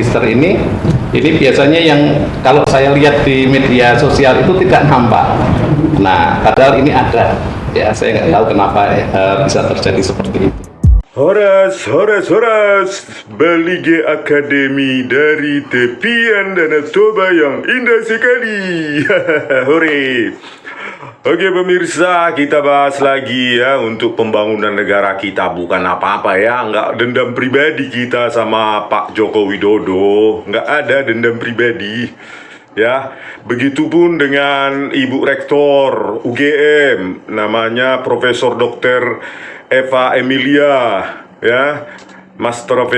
magister ini biasanya yang kalau saya lihat di media sosial itu tidak nampak. Nah, padahal ini ada. Ya, saya nggak tahu kenapa bisa terjadi seperti itu. Horas, Balige Akademi dari tepian Danau Toba yang indah sekali. Hore. Oke pemirsa, kita bahas lagi ya untuk pembangunan negara kita. Bukan apa-apa ya, nggak dendam pribadi kita sama Pak Joko Widodo. Nggak ada dendam pribadi. Ya, begitupun dengan Ibu Rektor UGM, namanya Profesor Dr. Eva Emilia, ya, Master of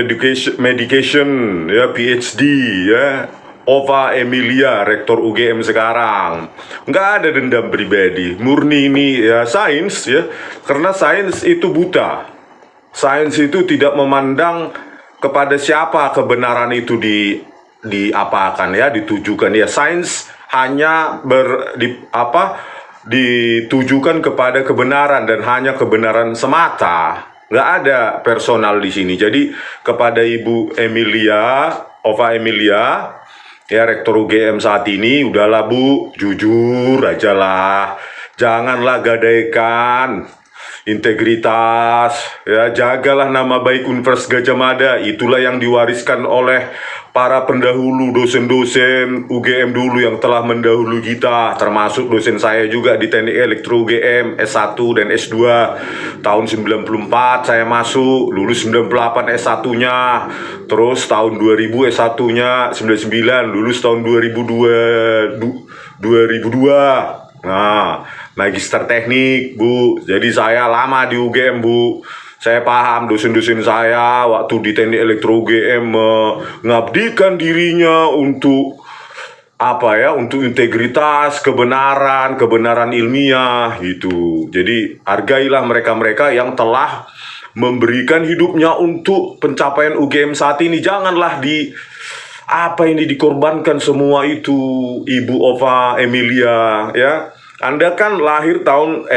Medication, ya, PhD, ya, Ova Emilia, Rektor UGM sekarang. Nggak ada dendam pribadi, murni ini ya sains, ya, karena sains itu buta. Sains itu tidak memandang kepada siapa kebenaran itu diapakan ya, ditujukan ya. Sains hanya ditujukan kepada kebenaran dan hanya kebenaran semata. Nggak ada personal di sini. Jadi kepada Ibu Emilia, Ova Emilia, ya, Rektor UGM saat ini, udahlah Bu, jujur aja lah. Janganlah gadaikan integritas, ya, jagalah nama baik Universitas Gadjah Mada. Itulah yang diwariskan oleh para pendahulu, dosen-dosen UGM dulu yang telah mendahului kita, termasuk dosen saya juga di Teknik Elektro UGM S1 dan S2 tahun 94 saya masuk, lulus 98 S1-nya, terus tahun 2000 S1-nya, 99 lulus tahun 2002. Nah, magister teknik Bu. Jadi saya lama di UGM Bu. Saya paham dosen-dosen saya waktu di Teknik Elektro UGM mengabdikan dirinya untuk apa ya, untuk integritas, kebenaran ilmiah gitu. Jadi hargailah mereka-mereka yang telah memberikan hidupnya untuk pencapaian UGM saat ini. Janganlah dikorbankan semua itu, Ibu Ova Emilia, ya. Anda kan lahir tahun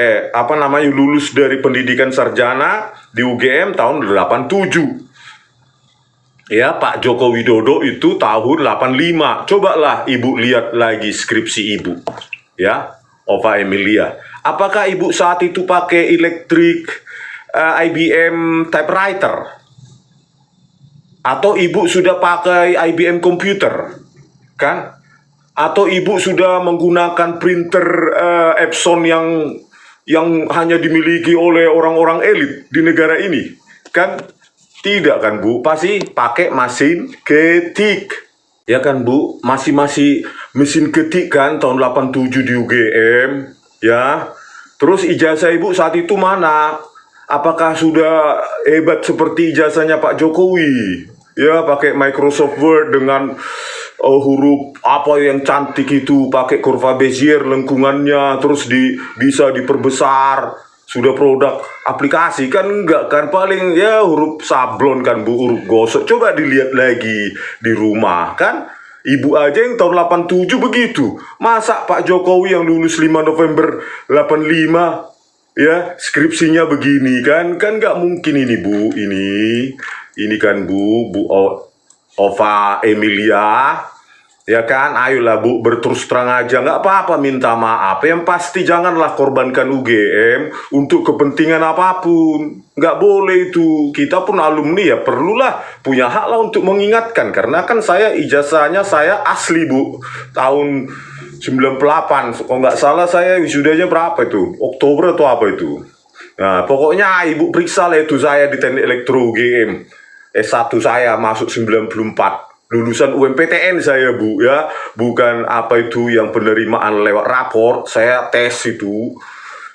lulus dari pendidikan sarjana di UGM tahun 87. Ya, Pak Joko Widodo itu tahun 85. Cobalah Ibu lihat lagi skripsi Ibu. Ya, Ova Emilia. Apakah Ibu saat itu pakai IBM typewriter? Atau Ibu sudah pakai IBM komputer? Kan? Atau Ibu sudah menggunakan printer Epson yang hanya dimiliki oleh orang-orang elit di negara ini? Kan tidak kan Bu, pasti pakai mesin ketik. Ya kan Bu, masih mesin ketik kan tahun 87 di UGM, ya. Terus ijazah Ibu saat itu mana? Apakah sudah hebat seperti ijazahnya Pak Jokowi? Ya, pakai Microsoft Word dengan huruf apa yang cantik itu, pakai kurva Bezier lengkungannya, terus bisa diperbesar, sudah produk aplikasi kan? Enggak kan, paling ya huruf sablon kan Bu, huruf gosok. Coba dilihat lagi di rumah kan, Ibu aja yang tahun 87 begitu. Masa Pak Jokowi yang lulus 5 November 85 ya skripsinya begini kan nggak mungkin ini Bu. Ini kan Bu Ova Emilia, ya kan, ayolah Bu, berterus terang aja, nggak apa-apa minta maaf. Yang pasti janganlah korbankan UGM untuk kepentingan apapun. Nggak boleh itu. Kita pun alumni ya perlulah punya hak lah untuk mengingatkan. Karena kan saya ijazahnya saya asli Bu, tahun 98. Kalau nggak salah saya wisudanya berapa itu? Oktober atau apa itu? Nah, pokoknya Ibu periksa lah itu saya di Teknik Elektro UGM. S1 saya masuk 94, lulusan UMPTN saya Bu, ya, bukan apa itu yang penerimaan lewat raport, saya tes itu,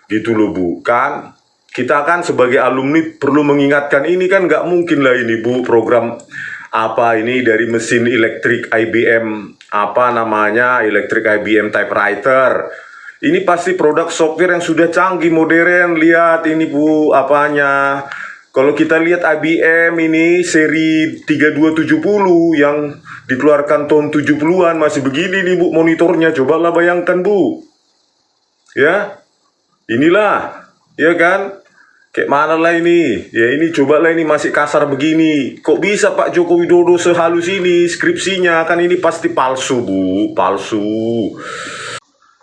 gitu loh Bu. Kan kita kan sebagai alumni perlu mengingatkan ini kan, nggak mungkin lah ini Bu program ini dari mesin elektrik IBM elektrik IBM typewriter. Ini pasti produk software yang sudah canggih modern. Lihat ini Bu apanya. Kalau kita lihat IBM ini seri 3270 yang dikeluarkan tahun 70-an masih begini nih Bu monitornya. Cobalah bayangkan Bu. Ya. Inilah, ya kan? Kayak mana lah ini? Ya ini cobalah, ini masih kasar begini. Kok bisa Pak Joko Widodo sehalus ini skripsinya? Kan ini pasti palsu, Bu. Palsu.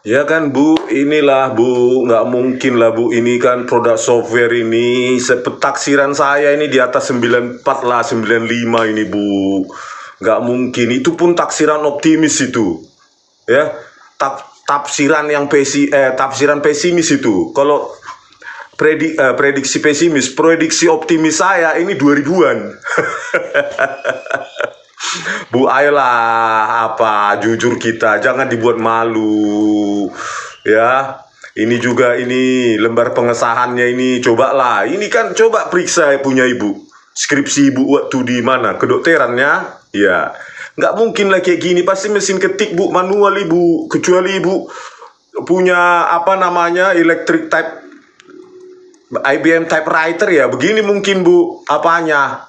Ya kan Bu, inilah Bu, nggak mungkin lah Bu, ini kan produk software ini, sepetaksiran saya ini di atas 94 lah, 95 ini Bu. Nggak mungkin, itu pun taksiran optimis itu. Ya, tafsiran yang tafsiran pesimis itu. Kalau prediksi pesimis, prediksi optimis saya ini 2000-an. Bu, ayolah, apa, jujur kita, jangan dibuat malu, ya. Ini juga ini lembar pengesahannya ini, cobalah. Ini kan coba periksa punya Ibu, skripsi Ibu waktu di mana, kedokterannya, ya. Nggak mungkin lah kayak gini, pasti mesin ketik Bu, manual Ibu, kecuali Ibu punya apa namanya electric type IBM typewriter ya, begini mungkin Bu, apanya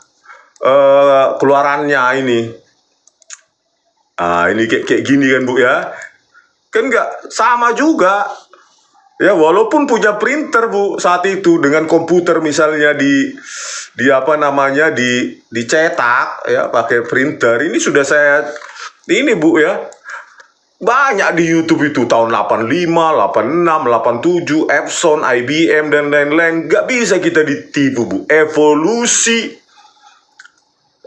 keluarannya ini. Ini kayak gini kan Bu ya. Kan nggak sama juga. Ya walaupun punya printer Bu saat itu dengan komputer misalnya di apa namanya dicetak ya pakai printer. Ini sudah saya ini Bu ya. Banyak di YouTube itu tahun 85, 86, 87, Epson, IBM dan lain-lain. Nggak bisa kita ditipu Bu. Evolusi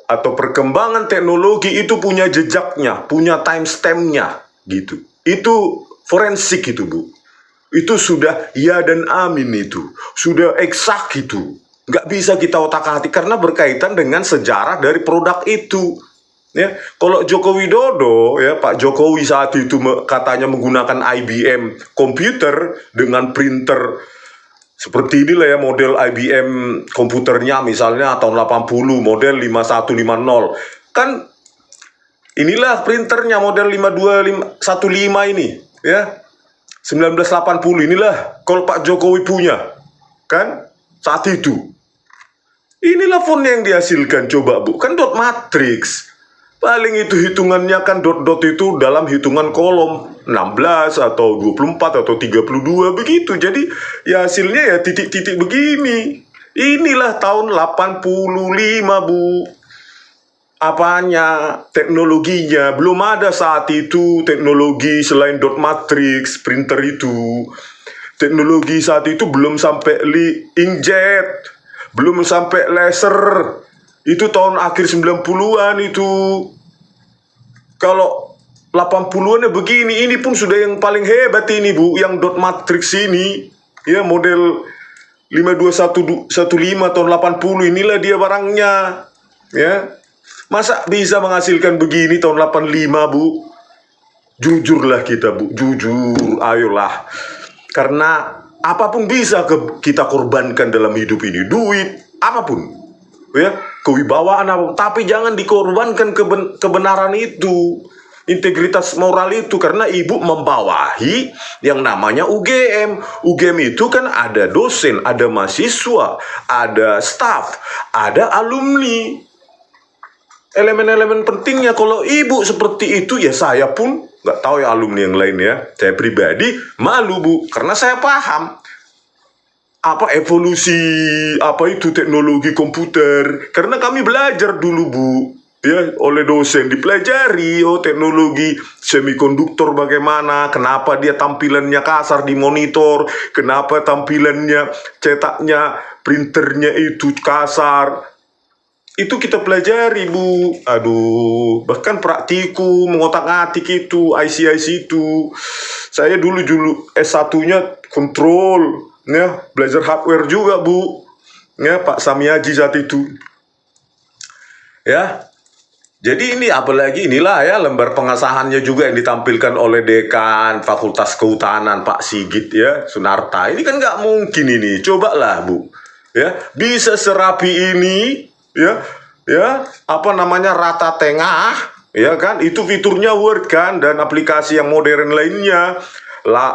atau perkembangan teknologi itu punya jejaknya, punya timestamp-nya gitu. Itu forensik itu Bu. Itu sudah ya dan amin itu. Sudah eksak itu. Nggak bisa kita otak-atik karena berkaitan dengan sejarah dari produk itu. Ya, kalau Joko Widodo ya Pak Jokowi saat itu katanya menggunakan IBM komputer dengan printer seperti inilah ya model IBM komputernya misalnya tahun 80 model 5150 kan inilah printernya model 5215 ini ya 1980 inilah kalau Pak Jokowi punya kan saat itu inilah font yang dihasilkan coba Bu kan dot matrix. Paling itu hitungannya kan dot-dot itu dalam hitungan kolom 16 atau 24 atau 32 begitu. Jadi ya hasilnya ya titik-titik begini. Inilah tahun 85 Bu. Apanya? Teknologinya. Belum ada saat itu teknologi selain dot matrix, printer itu. Teknologi saat itu belum sampai inkjet. Belum sampai laser. Itu tahun akhir 90-an itu. Kalau 80-an ya begini, ini pun sudah yang paling hebat ini Bu, yang dot matrix ini. Ya model 52115 tahun 80 inilah dia barangnya. Ya. Masa bisa menghasilkan begini tahun 85 Bu? Jujurlah kita Bu, jujur, ayolah. Karena apapun bisa kita korbankan dalam hidup ini, duit, apapun. Ya, kewibawaan apa, tapi jangan dikorbankan kebenaran itu, integritas moral itu, karena Ibu membawahi yang namanya UGM. UGM itu kan ada dosen, ada mahasiswa, ada staf, ada alumni. Elemen-elemen pentingnya kalau Ibu seperti itu ya saya pun nggak tahu ya alumni yang lain ya. Saya pribadi malu Bu, karena saya paham apa evolusi apa itu teknologi komputer karena kami belajar dulu Bu ya oleh dosen dipelajari teknologi semikonduktor bagaimana, kenapa dia tampilannya kasar di monitor, kenapa tampilannya cetaknya printernya itu kasar, itu kita pelajari Bu. Aduh, bahkan praktikum mengotak-atik itu IC itu saya dulu S1-nya kontrol ya, belajar hardware juga Bu ya, Pak Samiaji saat itu ya. Jadi ini apalagi inilah ya lembar pengesahannya juga yang ditampilkan oleh Dekan Fakultas Kehutanan Pak Sigit ya Sunarta. Ini kan nggak mungkin ini, cobalah Bu ya, bisa serapi ini ya apa namanya rata tengah ya kan, itu fiturnya Word kan dan aplikasi yang modern lainnya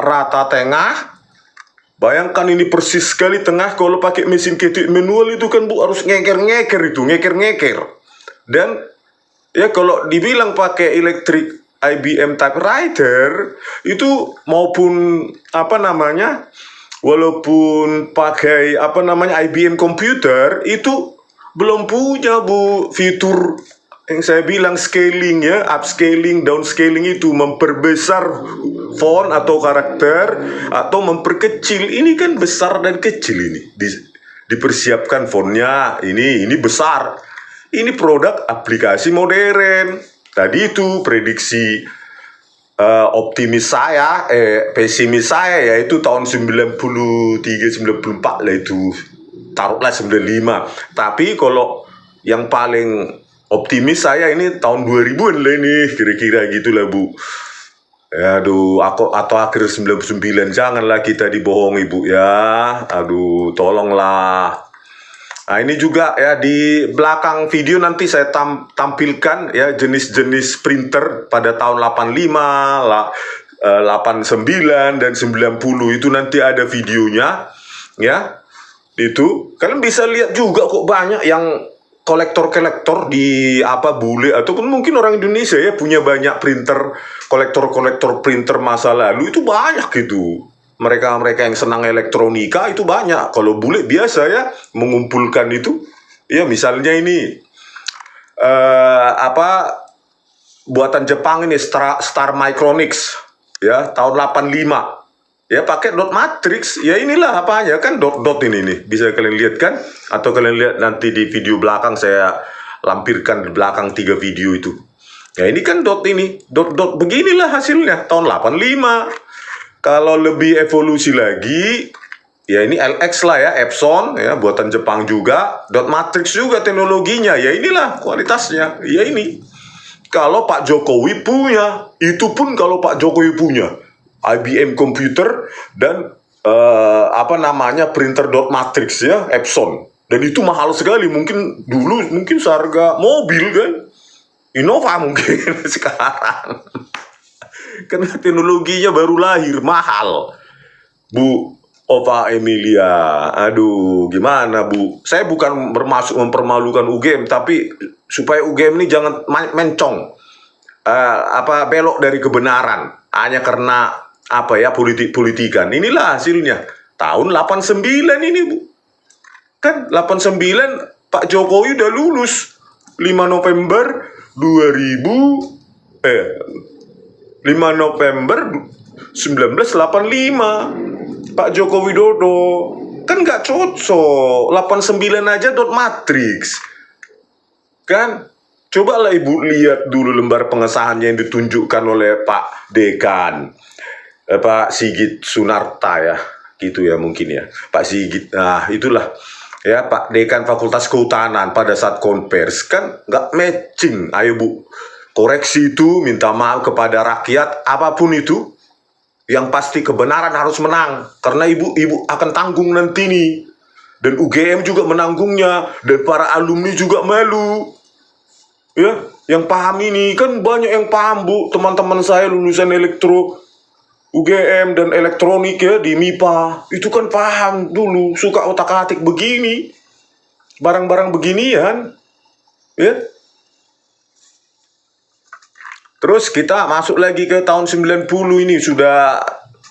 rata tengah. Bayangkan ini persis sekali tengah. Kalau pakai mesin ketik manual itu kan Bu harus ngeker-ngeker itu, ngeker-ngeker. Dan ya kalau dibilang pakai elektrik IBM typewriter itu maupun apa namanya walaupun pakai apa namanya IBM komputer itu belum punya Bu fitur yang saya bilang scaling ya, upscaling, downscaling itu memperbesar font atau karakter atau memperkecil. Ini kan besar dan kecil ini. Dipersiapkan fontnya ini besar. Ini produk aplikasi modern. Tadi itu prediksi optimis saya, pesimis saya yaitu tahun 93-94 lah itu, taruhlah 95. Tapi kalau yang paling optimis saya ini tahun 2000-an lah ini, kira-kira gitulah Bu. Aduh, atau akhir 99, janganlah kita dibohongi Bu ya. Aduh, tolonglah. Nah ini juga ya di belakang video nanti saya tampilkan ya jenis-jenis printer pada tahun 85, 89 dan 90 itu nanti ada videonya ya. Itu kalian bisa lihat juga kok banyak yang kolektor-kolektor di bule ataupun mungkin orang Indonesia ya punya banyak printer, kolektor-kolektor printer masa lalu itu banyak gitu. Mereka yang senang elektronika itu banyak. Kalau bule biasa ya mengumpulkan itu. Ya misalnya ini buatan Jepang ini Star Micronics ya tahun 85. Ya pakai dot matrix. Ya inilah apanya kan dot ini nih. Bisa kalian lihat kan? Atau kalian lihat nanti di video belakang saya lampirkan di belakang 3 video itu. Ya ini kan dot ini. Dot beginilah hasilnya tahun 85. Kalau lebih evolusi lagi, ya ini LX lah ya, Epson ya, buatan Jepang juga, dot matrix juga teknologinya, ya inilah kualitasnya, ya ini. Kalau Pak Jokowi punya, itu pun kalau Pak Jokowi punya, IBM komputer dan printer dot matrix ya, Epson. Dan itu mahal sekali, mungkin seharga mobil kan, Innova mungkin sekarang. Karena teknologinya baru lahir, mahal. Bu Ova Emilia, aduh gimana Bu? Saya bukan bermaksud mempermalukan UGM, tapi supaya UGM ini jangan mencong, belok dari kebenaran hanya karena politik-politikan. Inilah hasilnya. Tahun 89 ini Bu. Kan 89 Pak Jokowi udah lulus 5 November 5 November 1985 Pak Joko Widodo kan nggak cocok 89 aja dot matrix kan. Cobalah Ibu lihat dulu lembar pengesahannya yang ditunjukkan oleh Pak Dekan Pak Sigit Sunarta ya gitu ya mungkin ya Pak Sigit. Nah itulah ya Pak Dekan Fakultas Kehutanan pada saat konvers kan nggak matching. Ayo Bu, koreksi itu, minta maaf kepada rakyat, apapun itu, yang pasti kebenaran harus menang. Karena ibu akan tanggung nanti nih. Dan UGM juga menanggungnya, dan para alumni juga malu. Ya, yang paham ini, kan banyak yang paham Bu, teman-teman saya lulusan elektro, UGM dan elektronik ya, di MIPA. Itu kan paham dulu, suka otak-atik begini. Barang-barang beginian. Ya. Terus kita masuk lagi ke tahun 90 ini sudah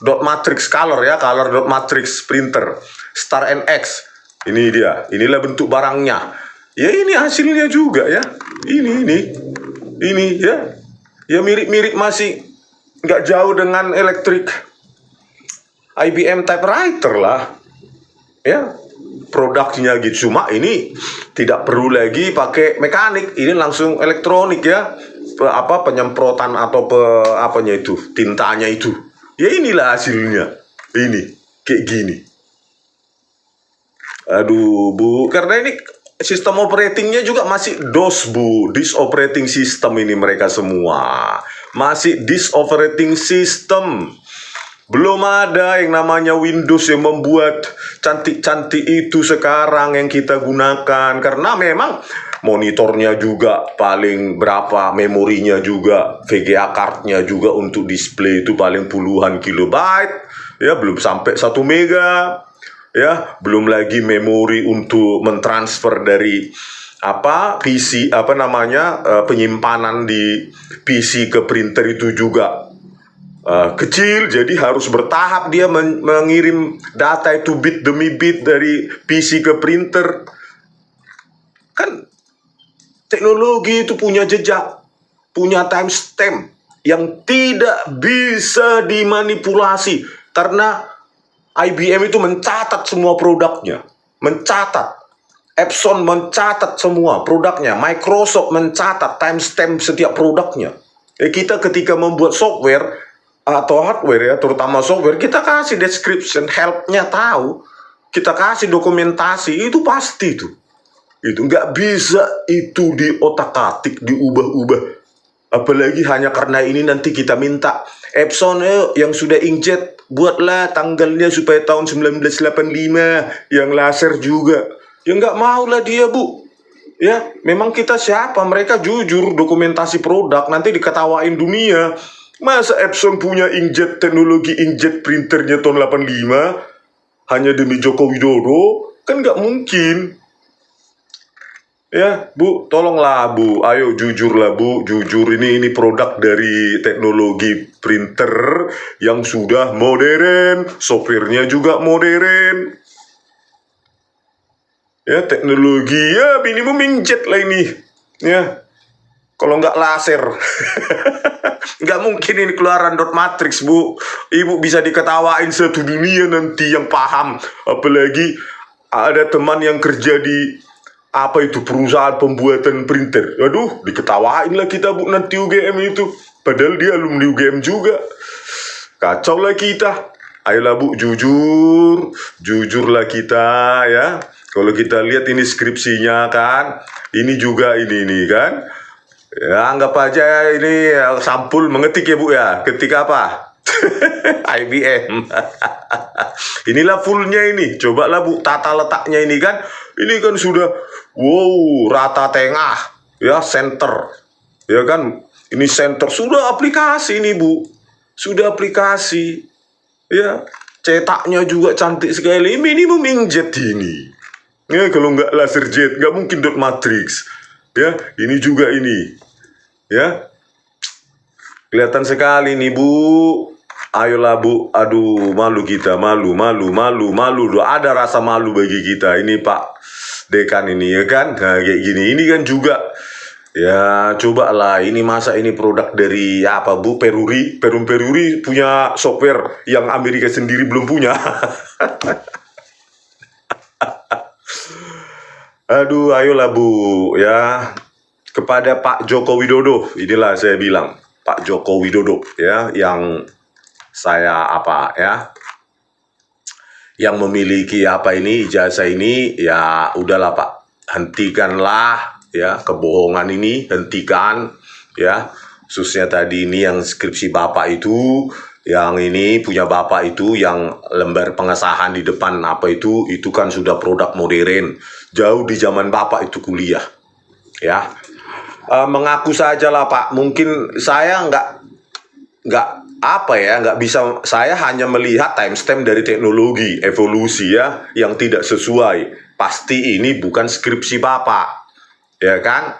dot matrix color ya, color dot matrix printer Star NX. Ini dia, inilah bentuk barangnya. Ya ini hasilnya juga ya. Ini ya. Ya mirip-mirip masih nggak jauh dengan elektrik IBM typewriter lah. Ya. Produknya gitu, cuma ini tidak perlu lagi pakai mekanik, ini langsung elektronik ya. Penyemprotan atau tintanya itu. Ya inilah hasilnya. Ini kayak gini. Aduh Bu, karena ini sistem operatingnya juga masih DOS Bu, disk operating system ini mereka semua. Masih disk operating system. Belum ada yang namanya Windows yang membuat cantik-cantik itu sekarang yang kita gunakan. Karena memang monitornya juga paling berapa, memorinya juga, VGA cardnya juga untuk display itu paling puluhan kilobyte. Ya, belum sampai 1 mega. Ya, belum lagi memori untuk mentransfer dari PC penyimpanan di PC ke printer itu juga kecil, jadi harus bertahap dia mengirim data itu bit demi bit dari PC ke printer. Kan teknologi itu punya jejak, punya timestamp yang tidak bisa dimanipulasi, karena IBM itu mencatat semua produknya, mencatat. Epson mencatat semua produknya, Microsoft mencatat timestamp setiap produknya. Kita ketika membuat software atau hardware ya, terutama software, kita kasih description, help-nya tahu, kita kasih dokumentasi, itu pasti tuh. Itu nggak bisa itu diotak-atik, diubah-ubah. Apalagi hanya karena ini nanti kita minta Epson yang sudah inkjet, buatlah tanggalnya supaya tahun 1985, yang laser juga. Ya nggak mau lah dia, Bu. Ya, memang kita siapa? Mereka jujur dokumentasi produk, nanti diketawain dunia. Masa Epson punya inkjet, teknologi inkjet printernya tahun 85 hanya demi Joko Widodo? Kan nggak mungkin. Ya, Bu, tolonglah, Bu. Ayo jujurlah, Bu. Jujur, ini produk dari teknologi printer yang sudah modern, softwarenya juga modern. Ya, teknologi ya minimum inkjet lah ini. Ya, kalau nggak laser. Nggak mungkin ini keluaran dot matrix, Bu. Ibu bisa diketawain satu dunia nanti yang paham. Apalagi ada teman yang kerja di apa itu, perusahaan pembuatan printer. Aduh, diketawain lah kita, Bu, nanti UGM itu. Padahal dia alumni UGM juga. Kacau lah kita. Ayolah, Bu, jujurlah kita ya. Kalau kita lihat ini skripsinya kan, ini juga ini kan. Ya, anggap aja ini sampul mengetik ya, Bu ya. Ketik apa? IBM. Inilah fullnya ini. Cobalah, Bu, tata letaknya ini kan. Ini kan sudah rata tengah ya, center. Ya kan? Ini center, sudah aplikasi ini, Bu. Sudah aplikasi. Ya, cetaknya juga cantik sekali. Minimum inkjet ini. Ya, kalau nggak laser jet, nggak mungkin dot matrix. Ya, ini juga ini. Ya, kelihatan sekali nih, Bu. Ayolah, Bu. Aduh, malu kita, malu. Ada rasa malu bagi kita. Ini Pak Dekan ini ya kan, nah, kayak gini. Ini kan juga. Ya, cobalah. Ini masa ini produk dari apa, Bu? Peruri punya software yang Amerika sendiri belum punya. Aduh, ayolah, Bu, ya. Kepada Pak Joko Widodo, inilah saya bilang, Pak Joko Widodo, ya, yang saya apa, ya, yang memiliki apa ini, ijazah ini, ya, udahlah, Pak, hentikanlah, ya, kebohongan ini, hentikan, ya, khususnya tadi ini yang skripsi Bapak itu, yang ini punya Bapak itu, yang lembar pengesahan di depan apa itu kan sudah produk modern, jauh di zaman Bapak itu kuliah, ya. Mengaku saja lah, Pak, mungkin saya nggak bisa, saya hanya melihat timestamp dari teknologi evolusi ya, yang tidak sesuai. Pasti ini bukan skripsi Bapak, ya kan?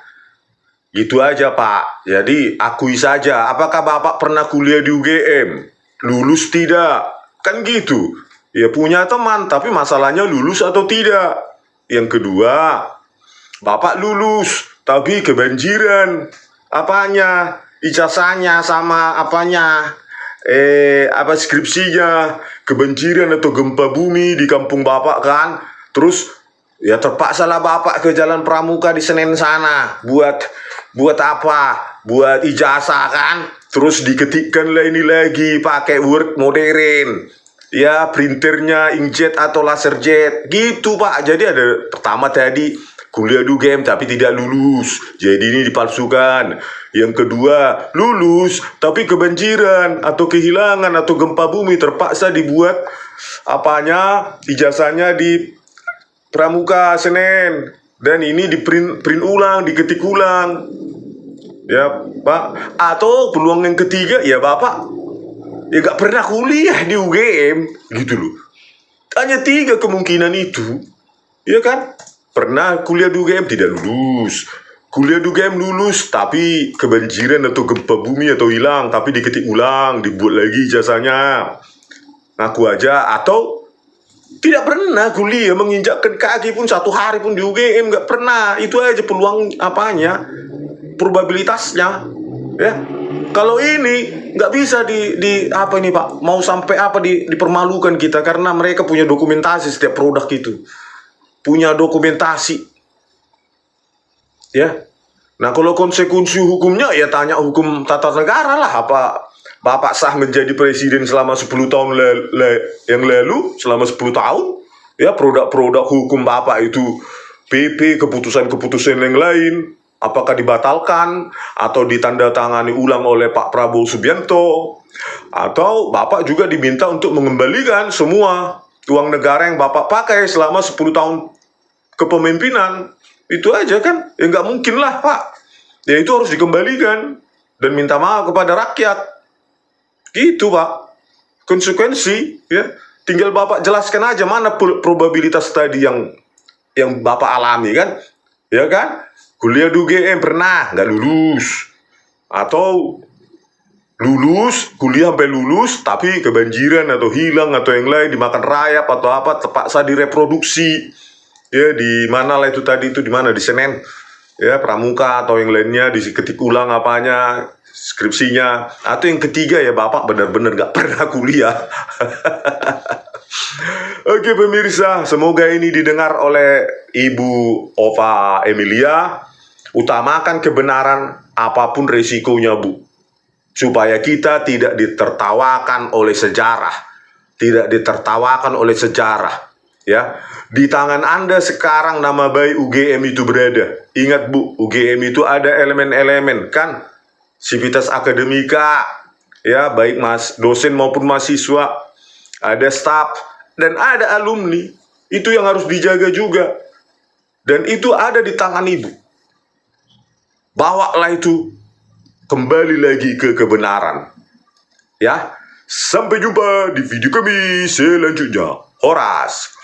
Gitu aja, Pak. Jadi akui saja. Apakah Bapak pernah kuliah di UGM? Lulus tidak? Kan gitu. Ya, punya teman, tapi masalahnya lulus atau tidak. Yang kedua, Bapak lulus, tapi kebanjiran. Apanya? Ijazahnya sama apanya? Skripsinya kebanjiran atau gempa bumi di kampung Bapak kan? Terus ya terpaksa lah Bapak ke Jalan Pramuka di Senen sana buat apa? Buat ijazah kan? Terus diketikkan lah ini lagi pakai Word modern. Ya, printernya inkjet atau laser jet. Gitu, Pak. Jadi ada pertama tadi kuliah di UGM tapi tidak lulus. Jadi ini dipalsukan. Yang kedua, lulus tapi kebanjiran atau kehilangan atau gempa bumi, terpaksa dibuat apanya? Ijazahnya di Pramuka Senen. Dan ini di print ulang, diketik ulang. Ya, Pak. Atau peluang yang ketiga, ya Bapak ya gak pernah kuliah di UGM, gitu loh. Hanya 3 kemungkinan itu. Ya kan? Pernah kuliah di UGM tidak lulus. kuliah di UGM lulus, tapi kebanjiran atau gempa bumi atau hilang, tapi diketik ulang, dibuat lagi jasanya. Ngaku aja, atau tidak pernah kuliah, menginjakkan kaki pun satu hari pun di UGM, nggak pernah. Itu aja peluang apanya, probabilitasnya, ya. Kalau ini nggak bisa di apa ini Pak, mau sampai apa dipermalukan kita karena mereka punya dokumentasi setiap produk itu, punya dokumentasi, ya. Nah kalau konsekuensi hukumnya ya tanya hukum tata negara lah. Apa Bapak sah menjadi presiden selama 10 tahun yang lalu, selama 10 tahun, ya produk-produk hukum Bapak itu PP, keputusan-keputusan yang lain, apakah dibatalkan atau ditandatangani ulang oleh Pak Prabowo Subianto, atau Bapak juga diminta untuk mengembalikan semua uang negara yang Bapak pakai selama 10 tahun kepemimpinan. Itu aja kan, ya nggak mungkin lah Pak, ya itu harus dikembalikan dan minta maaf kepada rakyat, gitu Pak, konsekuensi, ya. Tinggal Bapak jelaskan aja mana probabilitas tadi yang Bapak alami kan, ya kan, kuliah di UGM pernah nggak lulus, atau lulus, kuliah sampai lulus, tapi kebanjiran atau hilang atau yang lain, dimakan rayap atau apa, terpaksa direproduksi, ya di mana lah itu tadi, itu di mana, di Senen, ya Pramuka atau yang lainnya, diketik ulang apanya, skripsinya. Atau yang ketiga ya Bapak benar-benar nggak pernah kuliah. Oke pemirsa, semoga ini didengar oleh Ibu Ova Emilia. Utamakan kebenaran apapun resikonya Bu, supaya kita tidak ditertawakan oleh sejarah, ya. Di tangan Anda sekarang nama baik UGM itu berada. Ingat Bu, UGM itu ada elemen-elemen kan, sivitas akademika, ya baik dosen maupun mahasiswa, ada staf dan ada alumni. Itu yang harus dijaga juga, dan itu ada di tangan Ibu. Bawalah itu kembali lagi ke kebenaran, ya. Sampai jumpa di video kami selanjutnya. Horas.